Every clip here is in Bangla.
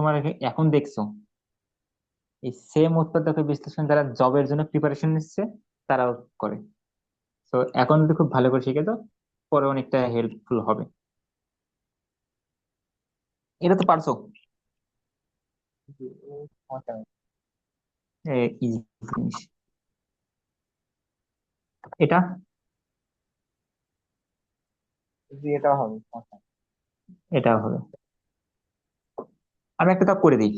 তোমার এখন দেখছো এই সেম উৎপাদক বিশ্লেষণ যারা জবের জন্য প্রিপারেশন নিচ্ছে তারাও করে। তো এখন যদি খুব ভালো করে শিখে দাও, পরে অনেকটা হেল্পফুল হবে। এটা তো পারছো। জি, সমস্যা নেই। ইজি জিনিস এটা। জি, এটাও হবে, সমস্যা নেই। এটা হবে। আমি একটা তা করে দিই,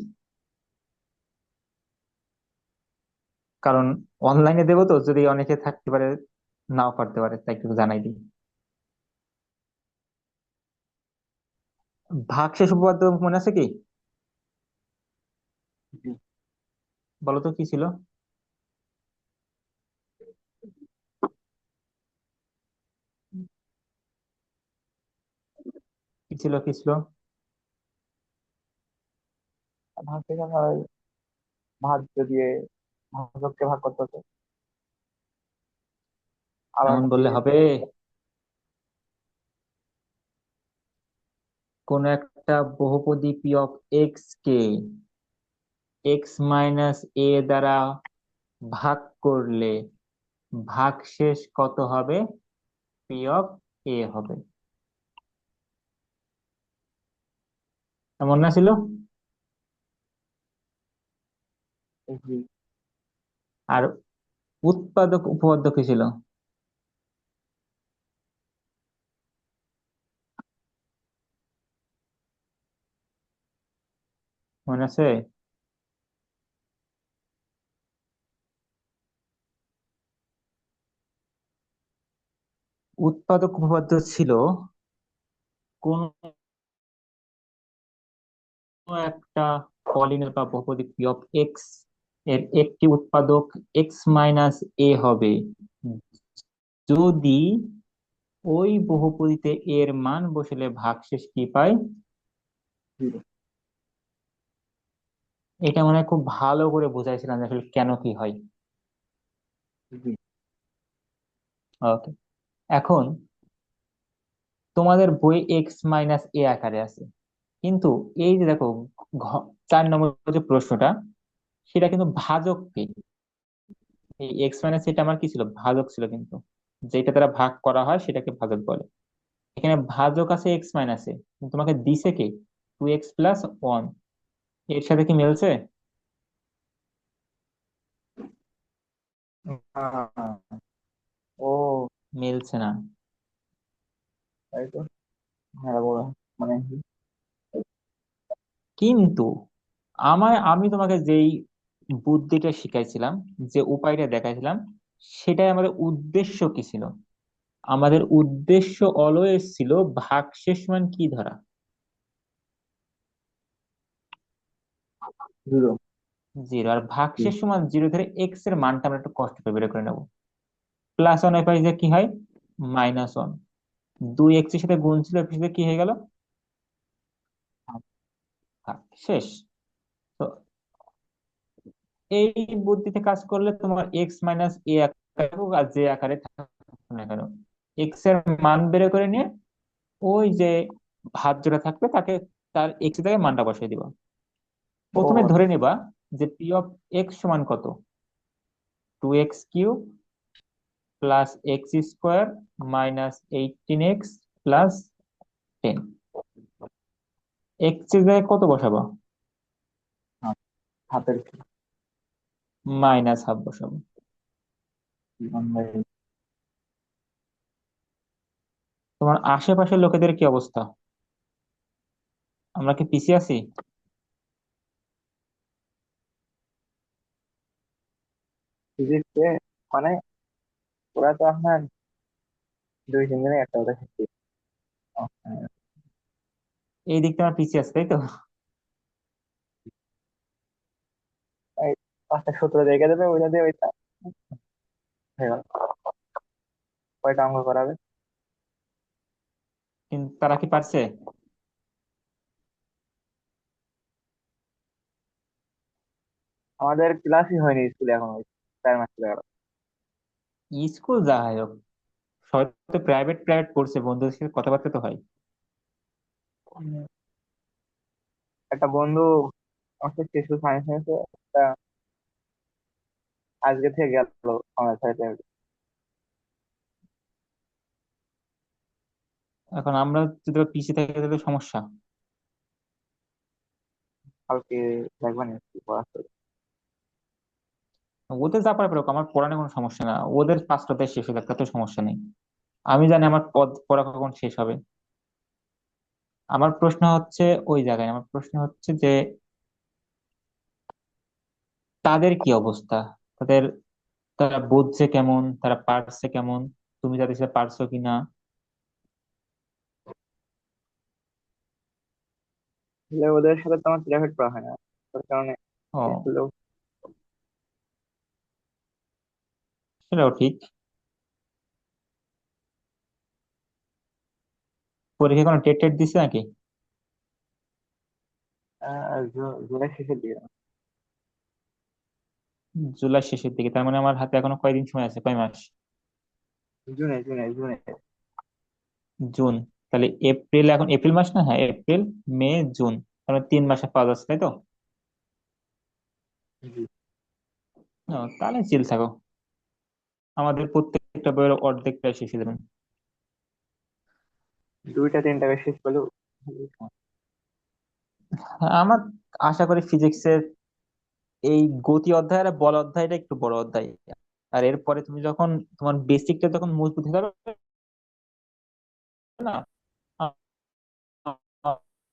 কারণ অনলাইনে দেবো তো, যদি অনেকে থাকতে পারে নাও পারতে পারে, তাই একটু জানাই দিই। ভাগশেষ উপপাদ্য মনে আছে কি? জি, বলো তো কি ছিল। কি ছিল কি ছিল? ভাগ থেকে আমরা ওই ভাজ্য দিয়ে ভাজককে ভাগ করতে হতো, আবার এমন বললে দিয়ে। হবে? কোন একটা বহুপদী পি অফ এক্স কে এক্স মাইনাস এ দ্বারা ভাগ করলে ভাগশেষ কত হবে? পি অফ এ হবে। এমন না ছিল? জি, আর উৎপাদক উপপাদ্য কি ছিল? মনে আছে? উৎপাদক উপপাদ্য ছিল কোন একটা পলিনোমিয়াল বা বহুপদী পি অফ এক্স এর একটি উৎপাদক এক্স মাইনাস এ হবে যদি ওই বহুপদীতে এর মান বসলে ভাগশেষ কি পাই। জিরো। এটা মনে হয় খুব ভালো করে বুঝাইছিলাম যে আসলে কেন কি হয়। জি, ওকে। এখন তোমাদের বই এক্স মাইনাস এ আকারে আছে, কিন্তু এই যে দেখো 4 নম্বর যে প্রশ্নটা, সেটা কিন্তু ভাজক কি? এই এক্স মাইনাস এটা আমার কি ছিল? ভাজক ছিল কিন্তু। যেটা দ্বারা ভাগ করা হয় সেটাকে ভাজক বলে। এখানে ভাজক আছে এক্স মাইনাসে, তোমাকে দিছে কি? 2x+1। এর সাথে কি মিলছে? ও, মিলছে না। তাই তো। হ্যাঁ, বড় মানে কিন্তু আমি তোমাকে যেই বুদ্ধিটা শিখাইছিলাম, যে উপায়টা দেখাইছিলাম, সেটাই আমাদের উদ্দেশ্য কি ছিল? আমাদের উদ্দেশ্য অলওয়েজ ছিল ভাগশেষ মান কি ধরা। জিরো। জিরো। আর জি, ভাগশেষ সমান জিরো ধরে এক্স এর মানটা আমরা একটু কষ্ট করে বের করে নেবো। +1 এর পাশে কি হয়? -1। 2x এর সাথে গুণ ছিল, এর সাথে কি হয়ে গেল? ভাগ শেষ। তো এই বুদ্ধিতে কাজ করলে তোমার এক্স মাইনাস এ আকারে হোক আর যে আকারে থাকুক না কেন, এক্স এর মান বের করে নিয়ে ওই যে ভাজ্যটা থাকবে তাকে, তার এক্স জায়গায় মানটা বসিয়ে দিবা। ও প্রথমে ধরে আচ্ছা। নিবা যে পি অফ এক্স সমান কত? 2x³ +x² -18x +10। এক্স এর জায়গায় কত বসাবো? হ্যাঁ, হাতের -½ বসাবো। তোমার আশেপাশের লোকেদের কি অবস্থা? আমরা কি পিছিয়ে আছি? ফিজিক্সে মানে ওরা তো আপনার 2-3 দিনে একটা কথা শিখছি। এই দিকটা আমরা পিছিয়ে আছি, তাই তো? এই 5টা সূত্র দেখে দেবে, ওইটা দিয়ে ওইটা হয়ে গেল। কয়টা অঙ্ক করাবে? কিন্তু তারা কি পারছে? আমাদের ক্লাসই হয়নি স্কুলে এখন, ওই 4 মাস চলে গেল। স্কুল যা হয় হোক, সবাই তো প্রাইভেট প্রাইভেট পড়ছে, বন্ধুদের সাথে কথাবার্তা তো হয়। উম, একটা বন্ধু আমার তো শিশু সায়েন্স নিয়েছে একটা, আজকে থেকে গেল আমার সাথে। এখন আমরা যদি পিছিয়ে থাকি তাহলে সমস্যা। কালকে দেখবেন কি পড়া আছে। ওদের যা পারে পড়ুক, আমার পড়া নিয়ে কোনো সমস্যা না, ওদের 5টায় শেষ হয়ে যাক, তাতে সমস্যা নেই। আমি জানি আমার পদ পড়া কখন শেষ হবে। আমার প্রশ্ন হচ্ছে ওই জায়গায়, আমার প্রশ্ন হচ্ছে যে তাদের কি অবস্থা, তাদের, তারা বুঝছে কেমন, তারা পারছে কেমন, তুমি তাদের সাথে পারছো কিনা। আসলে ওদের সাথে তো আমার প্রাইভেট পড়া হয় না, তার কারণে ও, স্কুলেও। সেটাও ঠিক। পরীক্ষা কোনো টেট টেট দিছে নাকি? জুলাই শেষের দিকে। জুলাই শেষের দিকে, তার মানে আমার হাতে এখনো কয়দিন সময় আছে, কয় মাস? জুনে জুনে জুনে। জুন। তাহলে এপ্রিল, এখন এপ্রিল মাস না, হ্যাঁ এপ্রিল, মে, জুন, তার মানে 3 মাসে পাওয়া যাচ্ছে, তাই তো? জি। তাহলে চিল থাকো, আমাদের প্রত্যেকটা বইয়ের অর্ধেক প্রায় শেষ হয়ে যাবে। দুইটা তিনটা করে শেষ করলেও। আমার আশা করি ফিজিক্সের এই গতি অধ্যায় আর বল অধ্যায়টা একটু বড় অধ্যায়, আর এরপরে তুমি যখন তোমার বেসিকটা যখন মজবুত হয়ে যাবে না,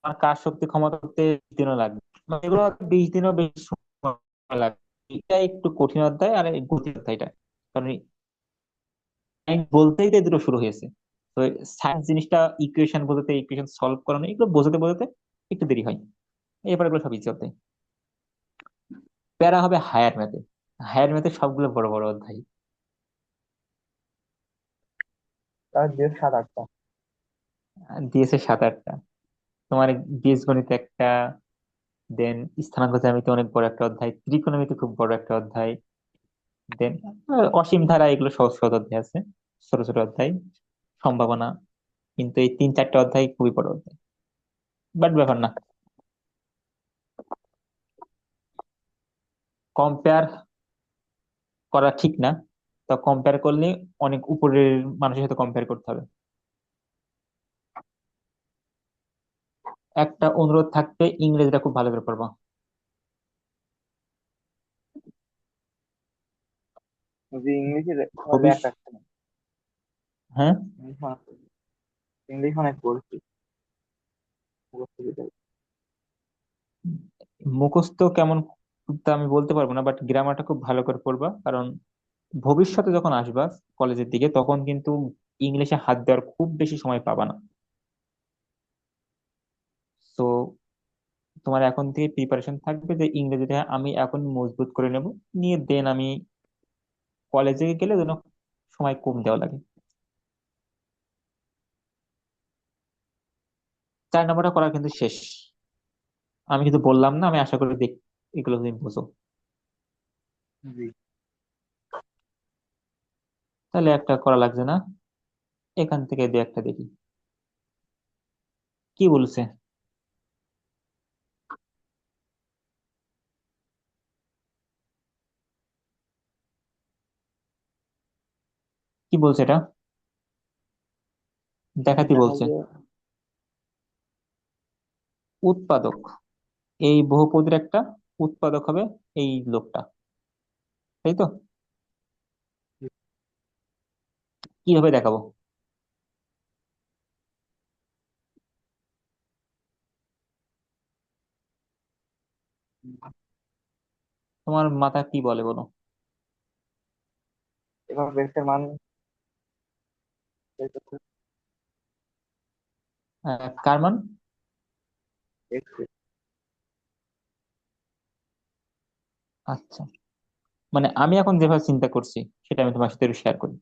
আর কাজ শক্তি ক্ষমতা করতে 20 দিনও লাগবে, মানে এগুলো 20 দিনও বেশি সময় লাগবে। এটা একটু কঠিন অধ্যায়, আর এই গতি অধ্যায়টা, কারণ সায়েন্স বলতেই তো এই দুটো শুরু হয়েছে। তো সায়েন্স জিনিসটা ইকুয়েশন বোঝাতে, ইকুয়েশন সলভ করানো, এগুলো বোঝাতে বোঝাতে একটু দেরি হয়। এরপরে এগুলো সব ইজি অধ্যায়। প্যারা হবে হায়ার ম্যাথে, হায়ার ম্যাথে সবগুলো বড় বড় অধ্যায়। তার যে 7-8টা। দিয়েছে 7-8টা। তোমার বীজগণিত একটা, দেন স্থানাঙ্ক জ্যামিতি অনেক বড় একটা অধ্যায়, ত্রিকোণমিতি খুব বড় একটা অধ্যায়, দেন অসীম ধারা, এগুলো সহজ সহজ অধ্যায় আছে, ছোট ছোট অধ্যায়, সম্ভাবনা। কিন্তু এই 3-4টা অধ্যায় খুবই বড় অধ্যায়, বাট ব্যাপার না, কম্পেয়ার করা ঠিক না। তা কম্পেয়ার করলে অনেক উপরের মানুষের সাথে কম্পেয়ার করতে হবে। একটা অনুরোধ থাকবে, ইংরেজিটা খুব ভালো করে পড়বা। যে ইংলিশে ল্যাক ভবিষ্যৎ, রাখছে না। হ্যাঁ, ইংলিশ ইংলিশ অনেক পড়ছি। মুখস্থ কেমন তা আমি বলতে পারবো না, বাট গ্রামারটা খুব ভালো করে পড়বা, কারণ ভবিষ্যতে যখন আসবা কলেজের দিকে, তখন কিন্তু ইংলিশে হাত দেওয়ার খুব বেশি সময় পাবা না। তো তোমার এখন থেকে প্রিপারেশন থাকবে যে ইংরেজিটা আমি এখন মজবুত করে নেব, নিয়ে দেন আমি কলেজে গেলে যেন সময় কম দেওয়া লাগে। 4 নম্বরটা করা কিন্তু শেষ, আমি কিন্তু বললাম না, আমি আশা করি দেখ, এগুলো তুমি বুঝো। জি। তাহলে একটা করা লাগছে না, এখান থেকে দু একটা দেখি কি বলছে। কি বলছে এটা, দেখাতে দেখা বলছে। যে উৎপাদক, এই বহুপদীর একটা উৎপাদক হবে এই লোকটা, তাই তো? কিভাবে দেখাবো? তোমার মাথা কি বলে বলো? এবার বেসের মান বের করতে কার মান? এক্স। আচ্ছা, মানে আমি এখন যেভাবে চিন্তা করছি সেটা আমি তোমার সাথে শেয়ার করি।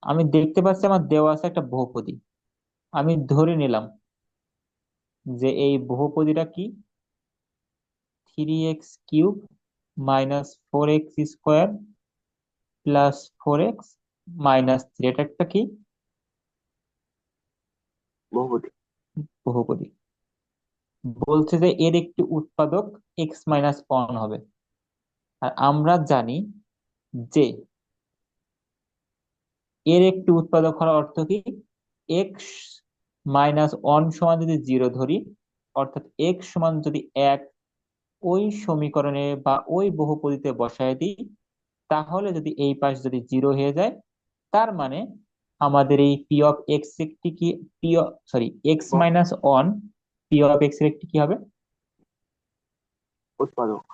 আমি দেখতে পাচ্ছি আমার দেওয়া আছে একটা বহুপদী, আমি ধরে নিলাম যে এই বহুপদীটা কি, 3x³ -4x² +4x - 3, এটা একটা কি বহুপদী। বহুপদী। বলছে যে এর একটি উৎপাদক এক্স মাইনাস ওয়ান হবে। আর আমরা জানি যে এর একটি উৎপাদক হওয়ার অর্থ কি, এক্স মাইনাস ওয়ান সমান যদি জিরো ধরি, অর্থাৎ এক্স সমান যদি এক, ওই সমীকরণে বা ওই বহুপদীতে বসায় দিই, তাহলে যদি এই পাশ যদি জিরো হয়ে যায়, তার মানে আমাদের এই পি অফ এক্স একটি কি, P, sorry, x minus one, P of x এর একটি কি হবে, উৎপাদক।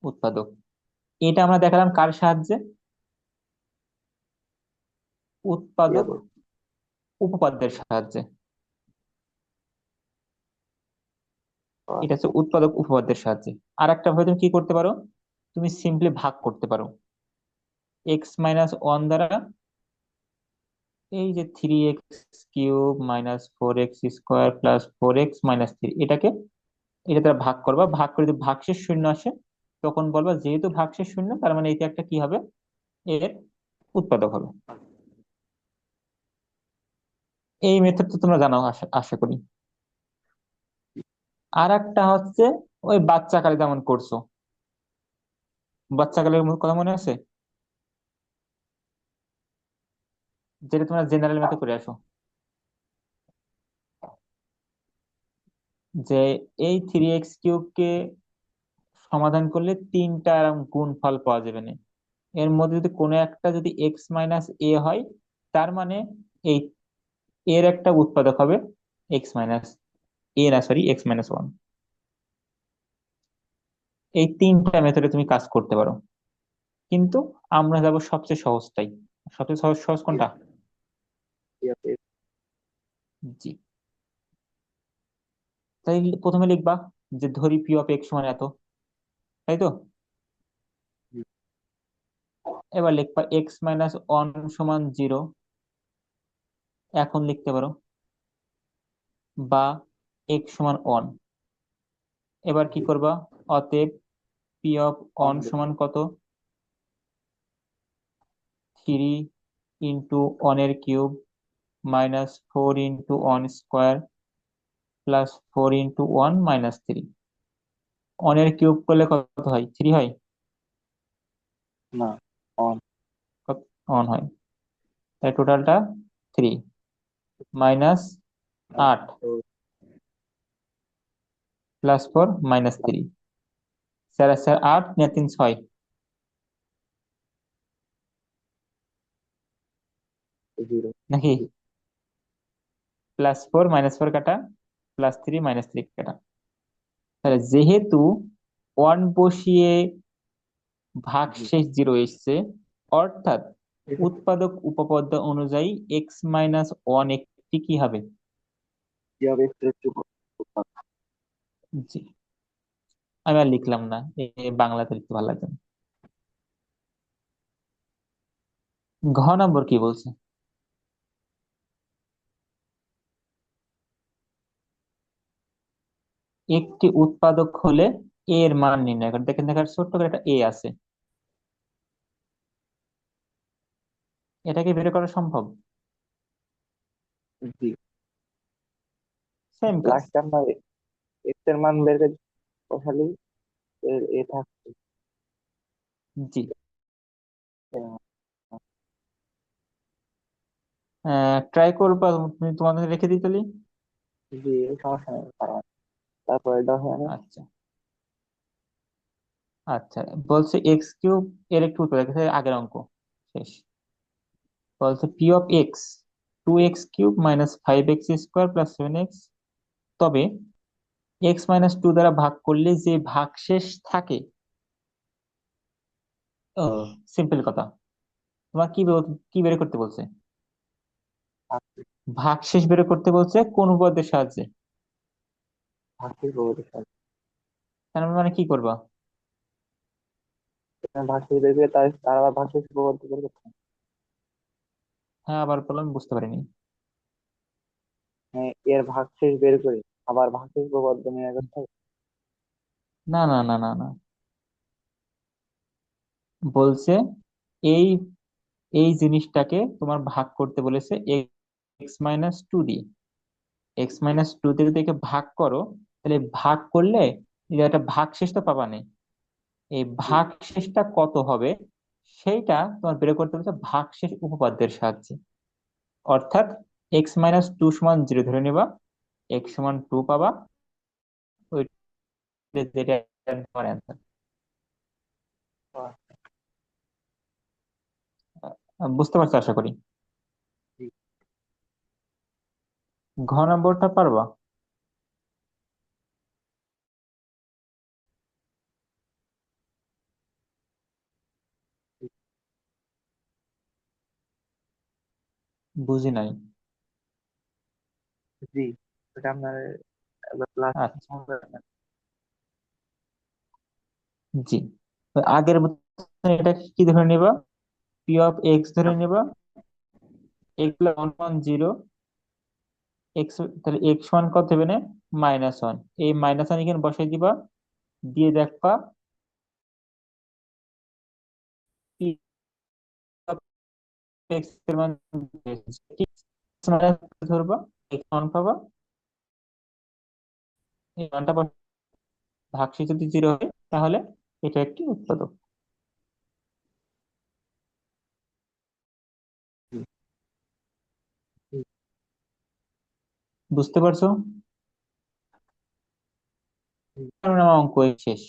উৎপাদক। এটা আমরা দেখালাম কার সাহায্যে? উৎপাদক ইয়াদের। উপপাদ্যের সাহায্যে। এটা আচ্ছা। হচ্ছে উৎপাদক উপপাদ্যের সাহায্যে। আর একটা ভাবে তুমি কি করতে পারো, তুমি সিম্পলি ভাগ করতে পারো এক্স মাইনাস ওয়ান দ্বারা। এই যে three x cube minus four x square plus four x minus three, এটাকে এটা দ্বারা ভাগ করবা, ভাগ করে যদি ভাগশেষ শূন্য আসে, তখন বলবা যেহেতু ভাগশেষ শূন্য, তার মানে এটা একটা কি হবে, এর উৎপাদক হবে। এই মেথড তো তোমরা জানো, আশা আশা করি। আর একটা হচ্ছে ওই বাচ্চাকালে যেমন করছো, বাচ্চাকালের কথা মনে আছে, যেটা তোমরা জেনারেল মেথড করে আসো, যে এই থ্রি এক্স কিউব কে সমাধান করলে তিনটা গুণফল পাওয়া যাবে না, এর মধ্যে যদি কোনো একটা যদি এক্স মাইনাস এ হয়, তার মানে এই এর একটা উৎপাদক হবে এক্স মাইনাস এ, না সরি, এক্স মাইনাস ওয়ান। এই তিনটা মেথডে তুমি কাজ করতে পারো, কিন্তু আমরা যাবো সবচেয়ে সহজটাই। সবচেয়ে সহজ সহজ কোনটা? ইয়াদের। জি। তাই প্রথমে লিখবা যে ধরি পি অফ এক্স সমান এত, তাই তো? এবার লিখবা এক্স মাইনাস ওয়ান সমান জিরো, এখন লিখতে পারো, বা এক্স সমান ওয়ান। এবার কি করবা, অতএব পি অফ ওয়ান সমান কত, থ্রি ইন্টু ওয়ানের cube minus four into one square plus four into one minus three. ওয়ানের কিউব করলে কত হয়, থ্রি হয়? না, অন। ওয়ান হয়। তাই টোটালটা থ্রি মাইনাস আট plus four minus three, sir sir আট না তিন ছয়, জিরো। নাকি? প্লাস ফোর মাইনাস ফোর কাটা, প্লাস থ্রি মাইনাস থ্রি কাটা। তাহলে যেহেতু ওয়ান বসিয়ে ভাগশেষ জিরো এসছে, অর্থাৎ উৎপাদক উপপাদ্য অনুযায়ী এক্স মাইনাস ওয়ান একটি কি হবে? ইয়াদের উৎপাদক। জি। আমি আর লিখলাম না, বাংলাতে লিখতে ভালো লাগবে না। ঘ নম্বর কি বলছে? একটি উৎপাদক হলে এ এর মান নির্ণয় করে। দেখেন দেখার ছোট্ট করে একটা এ আছে, এটাকে বের করা সম্ভব? জি। সেম কাজ। লাস্ট আমরা এক্স এর মান বের করে বসালেই এর এ থাকছে। জি। আহ, ট্রাই করবা তুমি, তোমাদের রেখে দিই তাহলে। জি, সমস্যা নেই, কারণ তারপরে দশ মানে। আচ্ছা। আচ্ছা, বলছে এক্স কিউব এর একটু উত্তর দেখে আগের অঙ্ক শেষ। বলছে P of x to x cube minus five x square plus seven x, তবে এক্স মাইনাস টু দ্বারা ভাগ করলে যে ভাগশেষ থাকে, ও, সিম্পল কথা। তোমার কি কি বের করতে বলছে? থাকছে। ভাগশেষ বের করতে বলছে কোন উপপাদ্যের সাহায্যে? ভাগশেষ প্রবর্তক সাহায্য। তার মানে কি করবা? এখানে ভাগশেষ বের করে তার আবার ভাগশেষ প্রবর্তক বের করতে হবে। হ্যাঁ, আবার বললাম, বুঝতে পারিনি। হ্যাঁ, এর ভাগশেষ বের করে আবার ভাগশেষ প্রবর্তক নির্ণয় করতে হবে। না না না না না, বলছে এই এই জিনিসটাকে তোমার ভাগ করতে বলেছে এক্স মাইনাস টু দিয়ে। এক্স মাইনাস টু দিয়ে যদি একে ভাগ করো, তাহলে ভাগ করলে এই যে একটা ভাগ শেষ তো পাবা নেই, এই জি। ভাগ শেষটা কত হবে সেইটা তোমার বের করতে হচ্ছে ভাগ শেষ উপপাদ্যের সাহায্যে। অর্থাৎ x-2 = 0 ধরে নিবা, x = 2 পাবা, ওই যেটা তোমার অ্যান্সার। আহ, বুঝতে পারছো আশা করি। জি। ঘ নম্বরটা পারবা? জি। বুঝি নাই। জি, ওটা আপনার প্লাস। আচ্ছা, জি। তো আগের মতো এটা কি ধরে নিবা, p(x) ধরে নিবা, x=1 1 0, এক্স, তাহলে x1 কত হবে না, -1, এই -1 এখানে বসাই দিবা, দিয়ে দেখবা p x এর মান কি, ধরবা x1 পাবা, এই মানটা ভাগশেষ যদি 0 হয় তাহলে এটা একটি উৎপাদক। জি। জি। বুঝতে পারছো? জি। কারণ আমার অঙ্ক শেষ।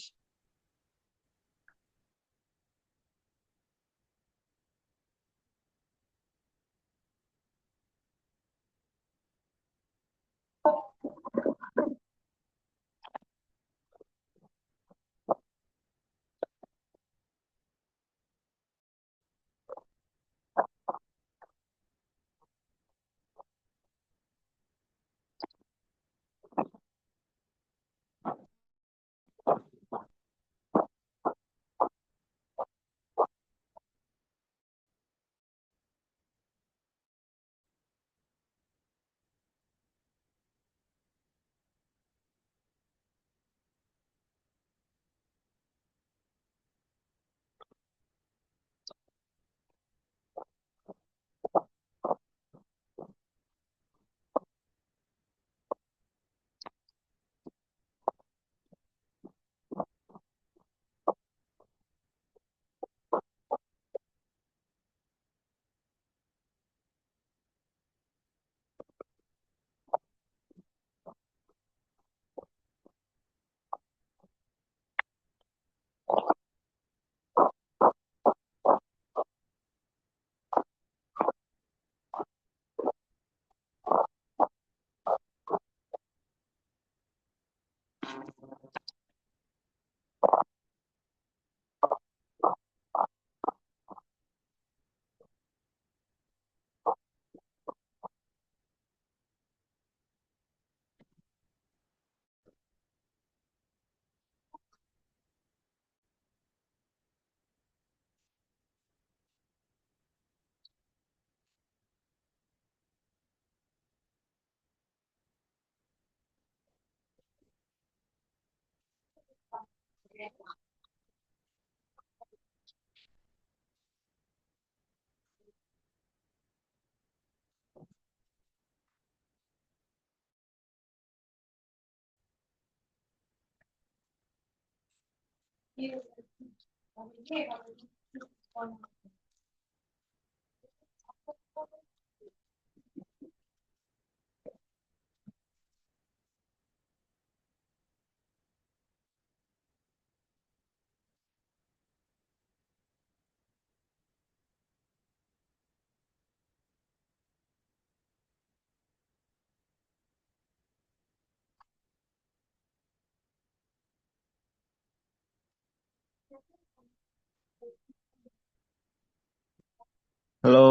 হ্যালো।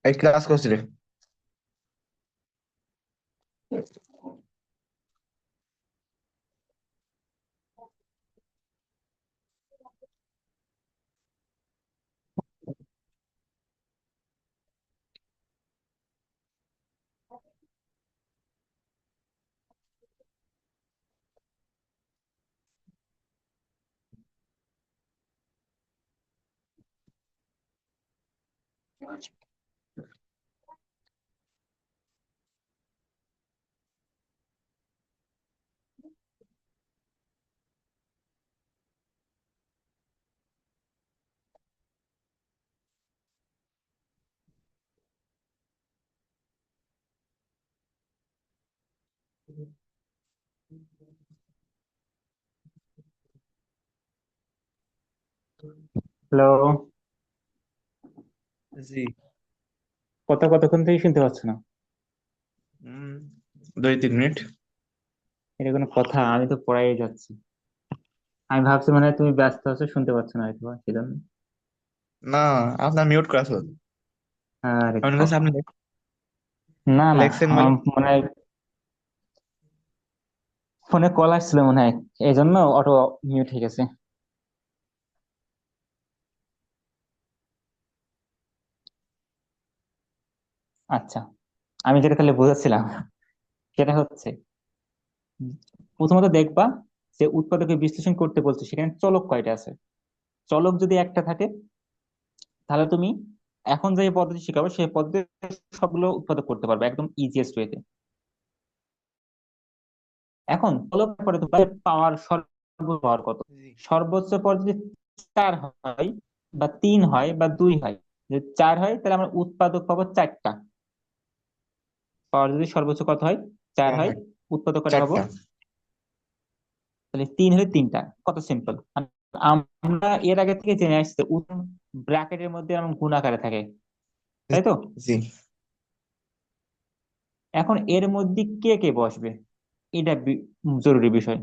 এই ক্লাস করছি রে। হ্যালো। জি। কতক্ষণ থেকে শুনতে পাচ্ছ না? উম 2-3 মিনিট। এটা কোনো কথা? আমি তো পড়াই যাচ্ছি। আমি ভাবছি মানে তুমি ব্যস্ত আছো, শুনতে পাচ্ছ না হয়তো, সেজন্য। না, আপনার মিউট করা ছিল। আরে আপনার কাছে আপনি কখন? না না, লেখছেন বলে। আমার মনে হয় ফোনে কল আসছিল মনে হয়, এই জন্য অটো মিউট হয়ে গেছে। আচ্ছা, আমি যেটা তাহলে বোঝাচ্ছিলাম সেটা হচ্ছে, প্রথমত দেখবা যে উৎপাদকে বিশ্লেষণ করতে বলছে সেখানে চলক কয়টা আছে। চলক যদি একটা থাকে, তাহলে তুমি এখন যে পদ্ধতি শিখাবো সেই পদ্ধতি সবগুলো উৎপাদক করতে পারবে একদম ইজিয়েস্ট ওয়েতে। এখন চলক পরে তো পাওয়ার সর্বোচ্চ পাওয়ার কত। জি। সর্বোচ্চ পর যদি 4 হয় বা 3 হয় বা 2 হয়, যদি 4 হয় তাহলে আমরা উৎপাদক পাবো 4টা। পাওয়ার যদি সর্বোচ্চ কত হয়, 4 4 হয়, হয়। উৎপাদক কয়টা পাবো? 4টা। তাহলে 3 হলে 3টা। কত সিম্পল। আমরা এর আগে থেকে জেনে আসছি ব্র্যাকেটের মধ্যে এরকম গুণ আকারে থাকে, তাই তো? জি। এখন এর মধ্যে কে কে বসবে, এটা জরুরি বিষয়।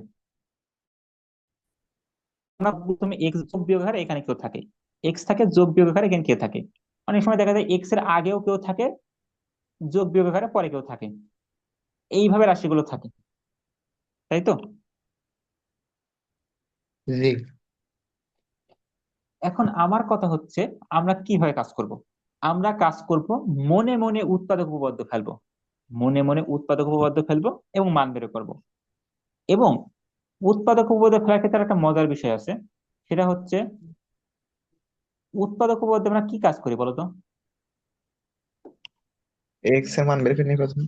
আমরা প্রথমে এক্স যোগ বিয়োগ হারে এখানে কেউ থাকে, এক্স থাকে, যোগ বিয়োগ হারে এখানে কে থাকে। অনেক সময় দেখা যায় এক্স এর আগেও কেউ থাকে, যোগ বিয়োগ হারে পরে কেউ থাকে। এইভাবে রাশিগুলো থাকে, তাই তো? জি। এখন আমার কথা হচ্ছে, আমরা কিভাবে কাজ করব? আমরা কাজ করব মনে মনে উৎপাদক উপপাদ্য ফেলবো, মনে মনে উৎপাদক উপপাদ্য ফেলবো এবং মান বের করব। এবং উৎপাদক উপপাদ্য ফেলার ক্ষেত্রে একটা মজার বিষয় আছে, সেটা হচ্ছে উৎপাদক উপপাদ্যে আমরা কি কাজ করি বলতো? এক্স এর মান বের করে নিই প্রথমে।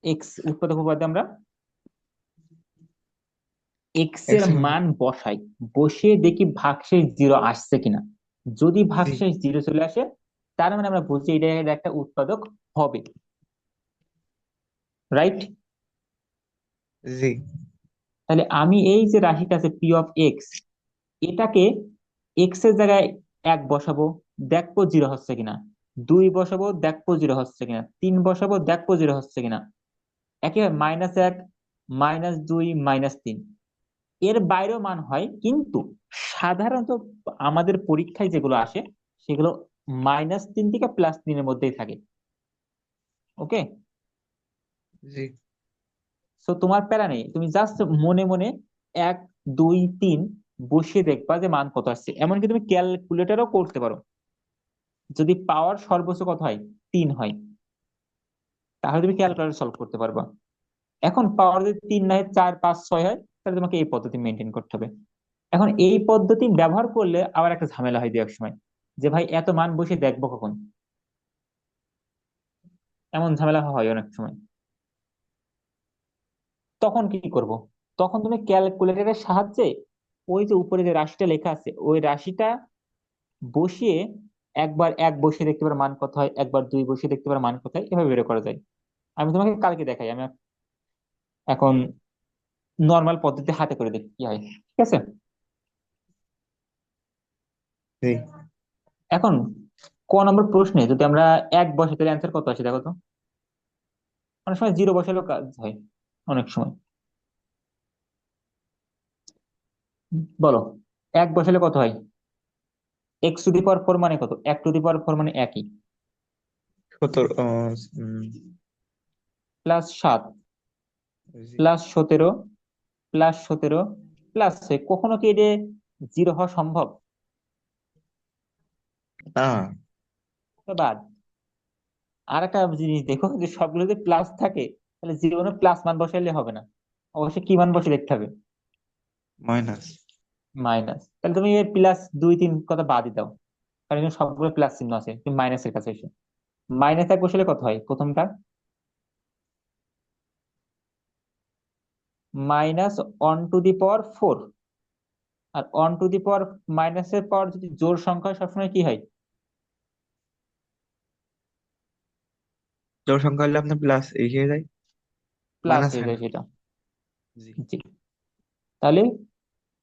এক্স উৎপাদক উপপাদ্যে আমরা এক্স এর এক্স এর মান। মান বসাই, বসিয়ে দেখি ভাগশেষ 0 আসছে কিনা। যদি জি। ভাগশেষ 0 চলে আসে, তার মানে আমরা বুঝছি এটা একটা উৎপাদক হবে। রাইট? জি। তাহলে আমি এই যে রাশিটা আছে পি অফ এক্স, এটাকে এক্স এর জায়গায় 1 বসাবো, দেখবো 0 হচ্ছে কিনা। 2 বসাবো, দেখবো 0 হচ্ছে কিনা। 3 বসাবো, দেখবো 0 হচ্ছে কিনা। একেবারে -1, -2, -3, এর বাইরেও মান হয়, কিন্তু সাধারণত আমাদের পরীক্ষায় যেগুলো আসে সেগুলো -3 থেকে +3 এর মধ্যেই থাকে। ওকে? জি। সো তোমার প্যারা নেই, তুমি জাস্ট মনে মনে 1, 2, 3 বসিয়ে দেখবা যে মান কত আসছে। এমনকি তুমি ক্যালকুলেটরও করতে পারো। যদি পাওয়ার সর্বোচ্চ কত হয়, 3 হয়, তাহলে তুমি ক্যালকুলেটর সলভ করতে পারবা। এখন পাওয়ার যদি 3 না হয়, 4, 5, 6 হয়, তাহলে তোমাকে এই পদ্ধতি মেনটেন করতে হবে। এখন এই পদ্ধতি ব্যবহার করলে আবার একটা ঝামেলা হয় দু এক সময়, যে ভাই এত মান বসে দেখবো কখন, এমন ঝামেলা হয় অনেক সময়। তখন কি করব? তখন তুমি ক্যালকুলেটরের সাহায্যে ওই যে উপরে যে রাশিটা লেখা আছে ওই রাশিটা বসিয়ে, একবার 1 বসিয়ে দেখতে পারো মান কত হয়, একবার 2 বসিয়ে দেখতে পারো মান কত হয়, এভাবে বের করা যায়। আমি তোমাকে কালকে দেখাই, আমি এখন নর্মাল পদ্ধতি হাতে করে দেখি কি হয়। ঠিক আছে? জি। এখন ক নম্বর প্রশ্নে যদি আমরা 1 বসাই তাহলে অ্যান্সার কত আসে দেখো তো। অনেক সময় 0 বসালেও কাজ হয়, অনেক সময়। বলো, 1 বসালে কত হয়? x⁴ মানে কত? 1⁴ মানে একই। 17। +7, জি। +17, +17, +6, কখনো কি এটা 0 হওয়া সম্ভব? না। তো বাদ। আর একটা জিনিস দেখো, যে সবগুলো যদি প্লাস থাকে তাহলে জীবনে প্লাস মান বসাইলে হবে না, অবশ্যই কি মান বসে দেখতে হবে? মাইনাস। মাইনাস। তাহলে তুমি +2, 3 কথা বাদই দাও, কারণ এখানে সবগুলো প্লাস চিহ্ন আছে, তুমি মাইনাসের কাছে এসে মাইনাস এক বসালে কত হয় প্রথমটা? -1^4। আর 1^, মাইনাসের পাওয়ার যদি জোড় সংখ্যা হয়, সবসময় কি হয়? জোড় সংখ্যা হলে আপনার প্লাস এই হয়ে যায়, প্লাস মাইনাস হয়ে হয় যায় না। সেটা। জি। জি। তাহলে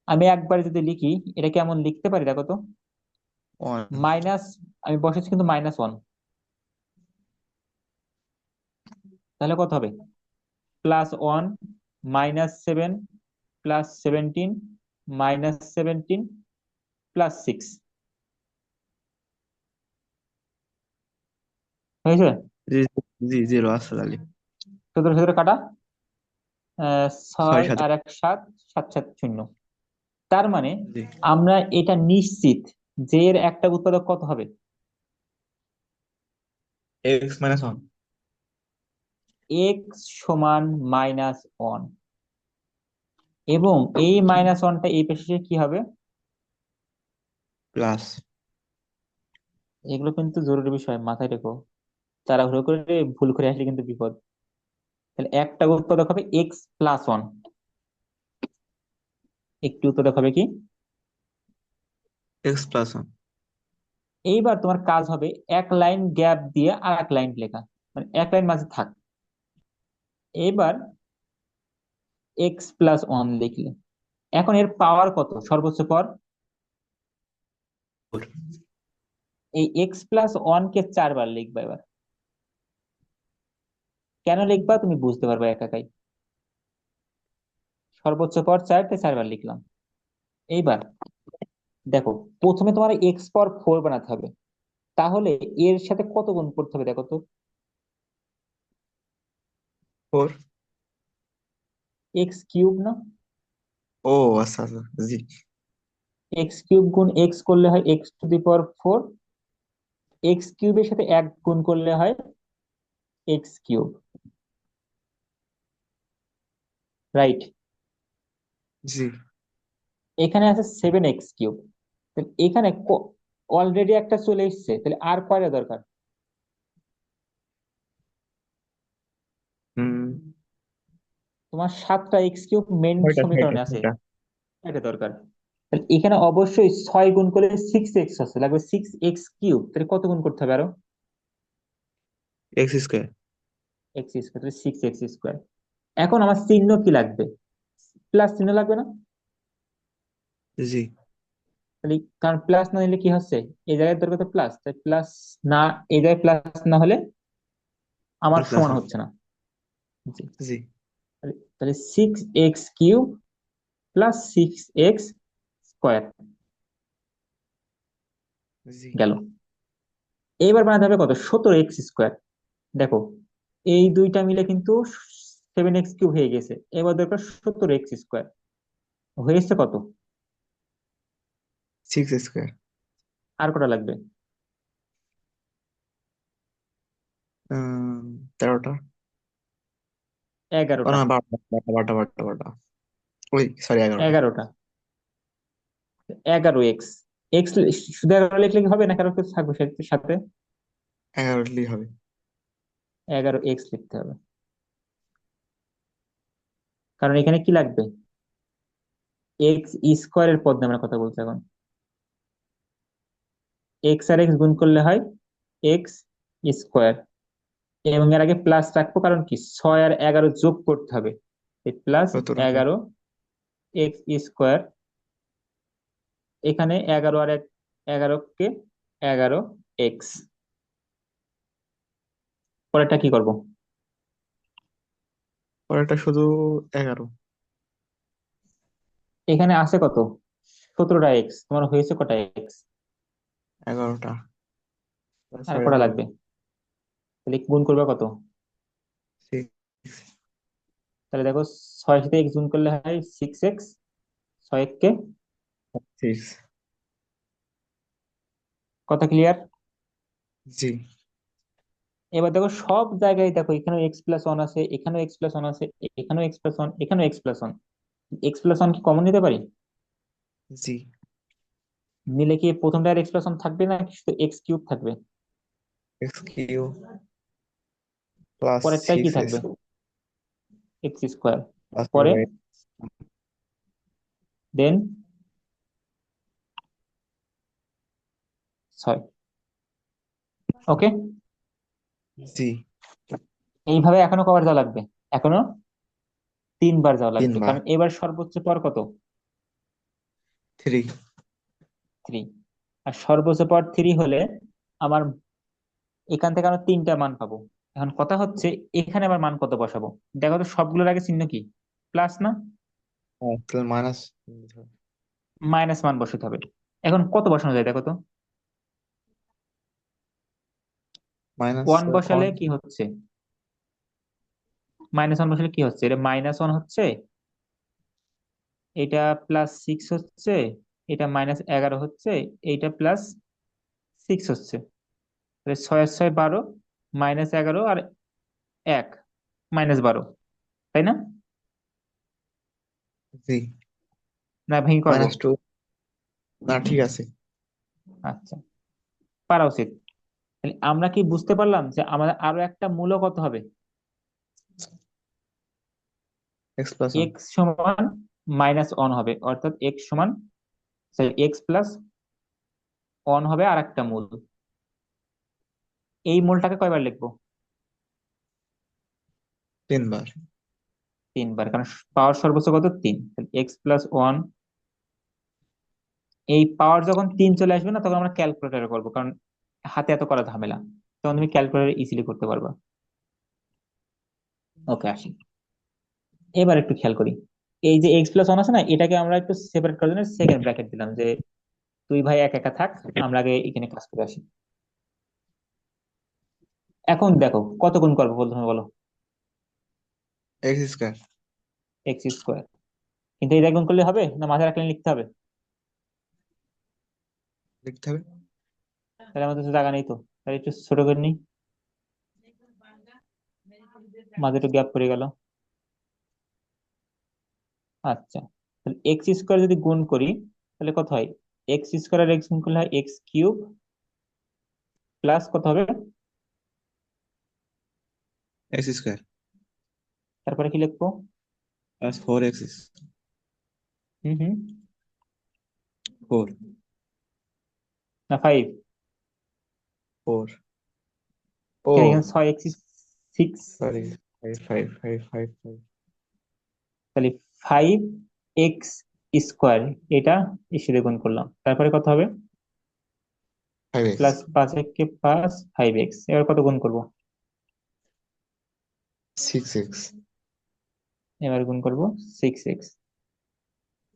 আমি একবার যদি লিখি, এটা কেমন লিখতে পারি দেখো তো। ওয়ান। মাইনাস, আমি বসেছি কিন্তু -1, তাহলে কত হবে? +1, -7, +17, -17, +6 হয়েছে। জি জি, জিরো আসলে আলী। 17 কাটা, ছয় 6 সাত। আর 1 7, 7 7 0। তার মানে জি। আমরা এটা নিশ্চিত যে এর একটা উৎপাদক কত হবে। x-1। x = -1, এবং এই -1টা এই পেশে কি হবে? প্লাস। এগুলো কিন্তু জরুরি বিষয়, মাথায় রেখো। তাড়াহুড়ো করে ভুল করে আসলে কিন্তু বিপদ। তাহলে একটা উৎপাদক হবে x+1, একটি উৎপাদক হবে কি? x+1। এইবার তোমার কাজ হবে এক লাইন গ্যাপ দিয়ে আর এক লাইন লেখা, মানে এক লাইন মাঝে থাক। এবার x+1 লিখলে, এখন এর পাওয়ার কত, সর্বোচ্চ পাওয়ার? এই x+1 কে 4 বার লিখবা এবার। কেন লিখবা তুমি বুঝতে পারবে একাকাই। সর্বোচ্চ পাওয়ার 4, তাই 4 বার লিখলাম। এইবার দেখো, প্রথমে তোমার x⁴ বানাতে হবে। তাহলে এর সাথে কত গুণ করতে হবে দেখো তো। 4। x³ না? ও আচ্ছা আচ্ছা, জি। x³ গুণ x করলে হয় x⁴। x³ এর সাথে 1 গুণ করলে হয় x³। রাইট। জি। এখানে আছে 7x³। এখানে অলরেডি একটা চলে এসেছে, তাহলে আর কয়টা দরকার? হুম। তোমার 7টা x³ মেইন ছয়টা ছয়টা সমীকরণে আছে, ছয়টা। এটা দরকার। তাহলে এখানে অবশ্যই 6 গুণ করলে 6x আছে, লাগবে 6x³। তাহলে কত গুণ করতে হবে আরো? x²। x², তাহলে 6x²। এখন আমার চিহ্ন কি লাগবে? প্লাস চিহ্ন লাগবে না? জি। তাহলে কারণ প্লাস না নিলে কি হচ্ছে, এই জায়গায় দরকার তো প্লাস, তাই প্লাস না, এই জায়গায় প্লাস না হলে আমার প্লাস সমান হবে। হচ্ছে না। জি। জি। তাহলে 6x³ +6x²। জি। গেল। এইবার বানাতে হবে কত, 17x²। দেখো, এই দুইটা মিলে কিন্তু 7x³ হয়ে গেছে, এবার দরকার 17x²। হয়েছে কত? 6² আর কটা লাগবে? 13টা। ও 11টা। না, 12টা 12টা 12টা 12টা। ওই সরি, 11টা। 11টা। 11x। এক্স শুধু 11 লিখলে কি হবে, না কারো কিছু থাকবে সাথে? 11 হবে। 11x লিখতে হবে, কারণ এখানে কি লাগবে? x² পদ নিয়ে আমরা কথা বলছি এখন। x আর x গুণ করলে হয় x², এবং এর আগে প্লাস রাখবো, কারণ কি 6 আর 11 যোগ করতে হবে, সতেরো। +11x²। এখানে 11 আর 1, 11 কে 11x। পরেরটা কি করব? পরেরটা শুধু 11। এখানে আছে কত? 17টা এক্স, তোমার হয়েছে কটা এক্স? 11টা। আর ছয় কটা 11। লাগবে? তাহলে গুণ করবে কত? 6। তাহলে দেখো, 6 সাথে এক্স গুণ করলে হয় 6x। 6 কে, 6। কথা ক্লিয়ার? জি। এবার দেখো সব জায়গায় দেখো, এখানেও x+1 আছে, এখানেও x+1 আছে, এখানেও x+1, এখানেও x+1। x+1 কি কমন নিতে পারি? জি। নিলে কি প্রথমটার এক্সপ্রেশন থাকবে না শুধু এক্স কিউব থাকবে? এক্স কিউ প্লাস পরেরটাই কি সিক্স থাকবে? X square. প্লাস পরে দেন 6। ওকে। জি। এইভাবে এখনো কবার যাওয়া লাগবে? এখনো 3 বার যাওয়া লাগবে, 3 বার। কারণ এবার সর্বোচ্চ পাওয়ার কত? 3। 3। আর সর্বোচ্চ পাওয়ার 3 হলে আমার এখান থেকে আমরা 3টা মান পাবো। এখন কথা হচ্ছে এখানে আবার মান কত বসাবো? দেখো তো সবগুলোর আগে চিহ্ন কি? প্লাস না? তাহলে মাইনাস মাইনাস মান বসাতে হবে। এখন কত বসানো যায় দেখো তো? মাইনাস ওয়ান বসালে ওয়ান। কি হচ্ছে? -1 বসালে কি হচ্ছে? এটা -1 হচ্ছে, এটা +6 হচ্ছে, এটা -11 হচ্ছে, এইটা +6 হচ্ছে। তাহলে 6 আর 6 12, -11 আর 1 -12, তাই না? জি। না ভেঙে করবো? -2। না, ঠিক আছে। আচ্ছা, পারা উচিত। তাহলে আমরা কি বুঝতে পারলাম যে আমাদের আরো একটা মূলক কত হবে? X plus 1। এক্স সমান -1 হবে, অর্থাৎ এক্স সমান, সরি, x+1 হবে আর একটা মূল। এই মূলটাকে কয়বার লিখবো? 3 বার। 3 বার, কারণ পাওয়ার সর্বোচ্চ কত? 3। x+1, এই পাওয়ার যখন 3 চলে আসবে না তখন আমরা ক্যালকুলেটরে করবো, কারণ হাতে এত করা ঝামেলা। তখন তুমি ক্যালকুলেটর ইজিলি করতে পারবা। ওকে, আসি। এবার একটু খেয়াল করি, এই যে x+1 আছে না, এটাকে আমরা একটু সেপারেট করার জন্য সেকেন্ড ব্র্যাকেট দিলাম, যে তুই ভাই একা একা থাক, আমরা আগে এখানে কাজ করে আসি। এখন দেখো কত গুণ করবো প্রথমে বলো? X square. x²। কিন্তু এটা গুণ করলে হবে না, মাথায় রাখলে লিখতে হবে? লিখতে হবে। তাহলে আমাদের তো জায়গা নেই তো, তাহলে একটু ছোট করে নিই, মাঝে একটু গ্যাপ পড়ে গেল। আচ্ছা, তাহলে x² যদি গুণ করি তাহলে কত হয়? x² আর x গুণ করলে হয় x³ প্লাস কত হবে? এক্স স্কোয়ার তারপরে কি লিখবো? Plus 4x। হুম হুম। 4। না 5? 4। কেন, ও এখানে 6x6। সরি। 5 5 5 5 5। তাহলে 5x², এটা এর সাথে গুণ করলাম, তারপরে কত হবে? 5x। প্লাস 5 প্লাস 5x, এবার কত গুণ করব? 6x। এবার গুণ করব 6x,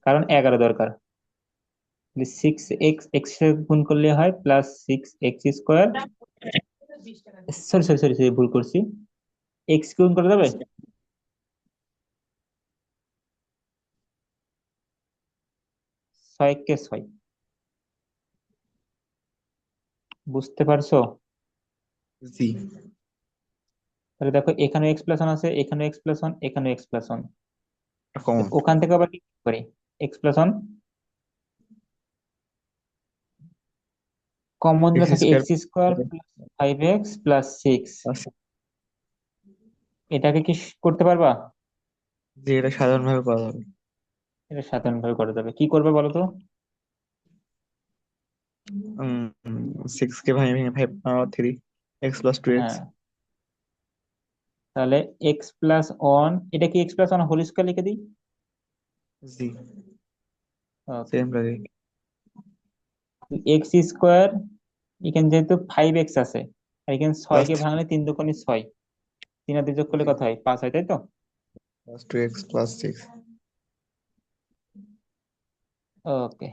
কারণ 11 দরকার। 6x x গুণ করলে হয় +6x²। Sorry sorry sorry sorry, ভুল করছি। এক্স গুণ করা যাবে? 6 × 6, বুঝতে পারছো? জি। তাহলে দেখো এখানে x+1 আছে, এখানে x+1, এখানে x+1। কমন। ওখান থেকে আবার কি করি? x+1 কমন দিলে এক্স থাকে square x² plus 5x plus 6। Plus. এটাকে কি করতে পারবা? জি, এটা সাধারণভাবে করা যাবে। এটা সাধারণভাবে করা যাবে, কি করবে বলো তো? 6 কে ভেঙে ভেঙে 5 3 x+2x। হ্যাঁ, তাহলে x+1, এটা কি x+1 হোল স্কয়ার লিখে দিই? জি। ওকে। সেম লাগে। x², এখানে যেহেতু 5x আছে, আর এখানে 6 প্লাস কে 3। ভাঙলে 3 দুগুণে 6, 3 আর 2 যোগ করলে জি। কত হয়? 5 হয়, তাই তো? +2x+6। ওকে,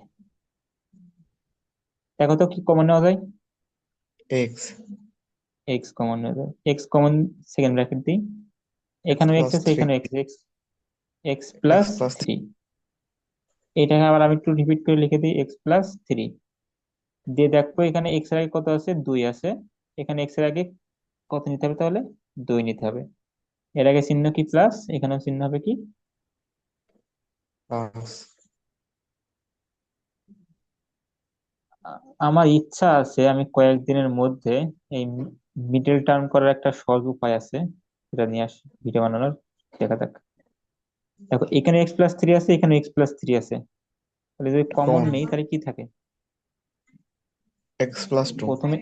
দেখো তো কি কমন নেওয়া যায়? x। এক্স কমন নেওয়া যায়, এক্স কমন, সেকেন্ড ব্র্যাকেট দিই। x এখানেও এক্স প্লাস আছে, 3। এখানেও x, x x plus x+3। Three এটাকে আবার আমি একটু রিপিট করে লিখে দিই, x+3 দিয়ে দেখো এখানে এক্স এর আগে কত আছে? 2 আছে। এখানে এক্স এর আগে কত নিতে হবে তাহলে? 2 নিতে হবে। এর আগে চিহ্ন কি প্লাস, এখানেও চিহ্ন হবে কি? প্লাস। আমার ইচ্ছা আছে আমি কয়েকদিনের মধ্যে এই মিডল টার্ম করার একটা সহজ উপায় আছে, সেটা নিয়ে আসি ভিডিও বানানোর। দেখা যাক। দেখো এখানে x+3 আছে, এখানে x+3 আছে, তাহলে যদি কমন কমন নেই তাহলে কি থাকে? x+2। প্রথমে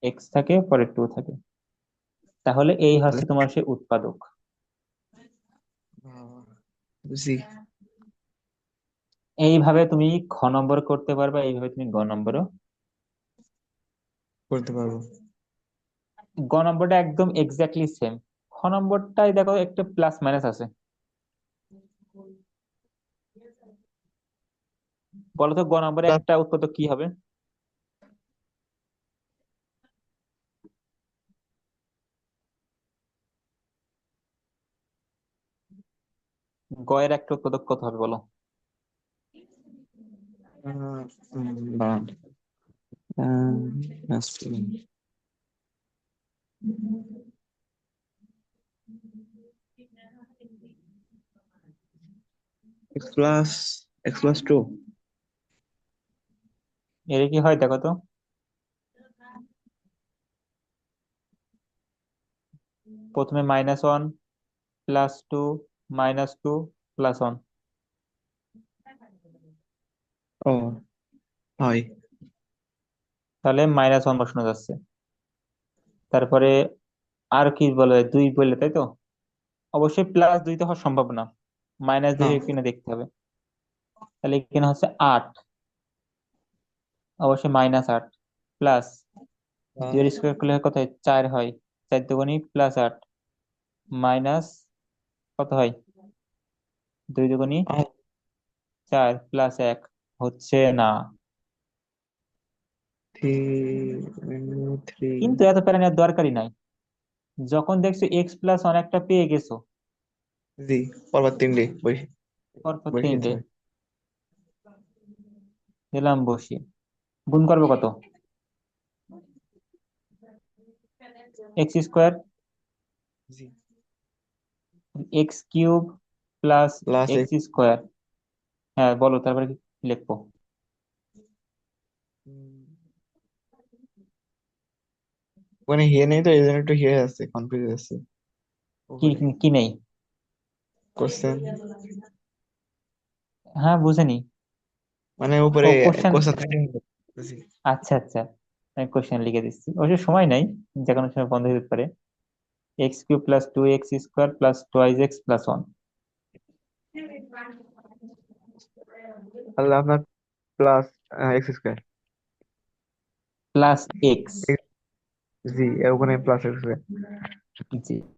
x থাকে, পরে 2 থাকে। তাহলে এই হচ্ছে তোমার সে উৎপাদক। বুঝছি। এইভাবে তুমি খ নম্বর করতে পারবা, এইভাবে তুমি গ নম্বরও। করতে পারবো। গ নম্বরটা একদম এক্স্যাক্টলি সেম। খ নম্বরটাই দেখো একটা প্লাস মাইনাস আছে। বলো তো গ নম্বরে প্লাস। একটা উৎপাদক কি হবে? গ এর একটা উৎপাদক কত হবে বলো? দাঁড়ান। x+2। এর কি হয় দেখো তো। প্রথমে -1, +2, -2, +1। ও হয়। তাহলে -1 বসানো যাচ্ছে। তারপরে আর কি বলে, 2 বললে তাই তো? অবশ্যই +2 তো হওয়া সম্ভব না, -2 না। কিনে দেখতে হবে। তাহলে এখানে হচ্ছে 8, অবশ্যই -8 প্লাস আহ, 2 এর স্কোয়ার করলে কত হয়? 4 হয়। 4 দুগুণি +8 মাইনাস কত হয়? 2 দুগুণি আহ, 4 +1 হচ্ছে না। Three three. কিন্তু এত প্যারা নেওয়ার দরকারই নাই। যখন দেখছো x+1 একটা পেয়ে গেছো, জি, পরবার তিনটে পরপর বসিয়েছে। 3টে দিলাম বসিয়ে, গুণ করবো কত? x² জি। x³ plus plus x²। হ্যাঁ বলো তারপরে কি লিখবো? ওখানে হিয়ে নেই তো, এই জন্য একটু হিয়ে আছে, কনফিউজ আছে কি উপরে কি নেই? কোশ্চেন। হ্যাঁ বুঝেনি। মানে উপরে ও কোশ্চেন। কোশ্চেন। আচ্ছা আচ্ছা, আমি কোশ্চেন লিখে দিচ্ছি, অবশ্য সময় নাই, যে কোনো সময় বন্ধ হতে পারে। x³ + 2x² plus twice x plus 1 তাহলে আপনার প্লাস x²। Plus x. জি, এর ওখানে প্লাস x²। জি।